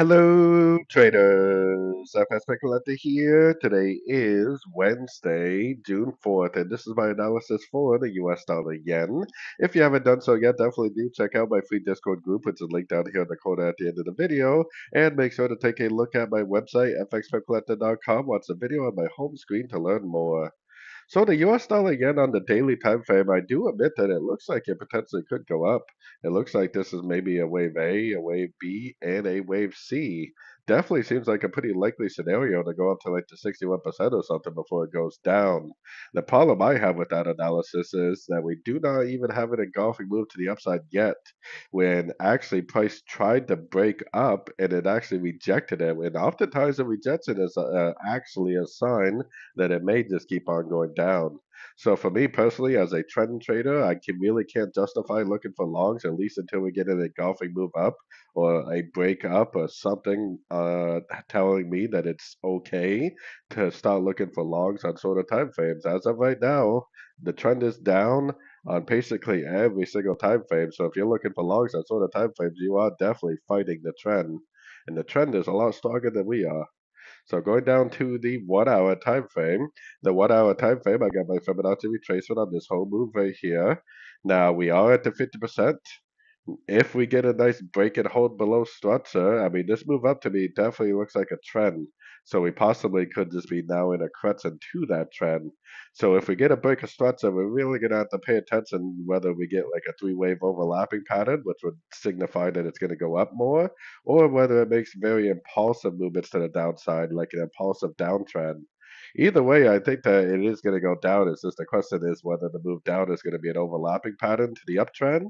Hello, traders. FX Pip Collector here. Today is Wednesday, June 4th, and this is my analysis for the US dollar yen. If you haven't done so yet, definitely do check out my free Discord group, which is linked down here in the corner at the end of the video. And make sure to take a look at my website, fxpipcollector.com. Watch the video on my home screen to learn more. So the US dollar yen on the daily time frame, I do admit that it looks like it potentially could go up. It looks like this is maybe a wave A, a wave B, and a wave C. Definitely seems like a pretty likely scenario to go up to like the 61% or something before it goes down. The problem I have with that analysis is that we do not even have an engulfing move to the upside yet, when actually price tried to break up and it actually rejected it. And oftentimes the rejection is actually a sign that it may just keep on going down. So for me personally, as a trend trader, really can't justify looking for longs at least until we get an engulfing move up or a break up or something telling me that it's okay to start looking for longs on shorter time frames. As of right now, the trend is down on basically every single time frame. So if you're looking for longs on shorter time frames, you are definitely fighting the trend. And the trend is a lot stronger than we are. So going down to the 1 hour time frame, the 1 hour time frame, I got my Fibonacci retracement on this whole move right here. Now we are at the 50%. If we get a nice break and hold below structure, I mean, this move up to me definitely looks like a trend. So we possibly could just be now in a crescent to that trend. So if we get a break of structure, we're really going to have to pay attention whether we get like a three-wave overlapping pattern, which would signify that it's going to go up more, or whether it makes very impulsive movements to the downside, like an impulsive downtrend. Either way, I think that it is going to go down. It's just the question is whether the move down is going to be an overlapping pattern to the uptrend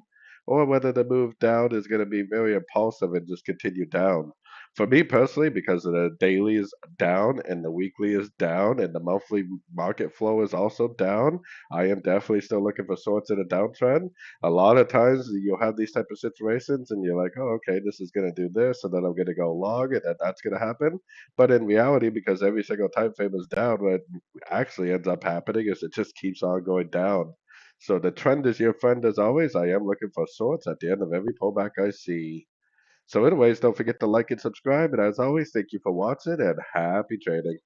or whether the move down is going to be very impulsive and just continue down. For me personally, because the daily is down and the weekly is down and the monthly market flow is also down, I am definitely still looking for sorts in a downtrend. A lot of times you'll have these type of situations and you're like, oh, okay, this is going to do this, and then I'm going to go long, and then that's going to happen. But in reality, because every single time frame is down, what actually ends up happening is it just keeps on going down. So the trend is your friend as always. I am looking for sorts at the end of every pullback I see. So anyways, don't forget to like and subscribe. And as always, thank you for watching and happy trading.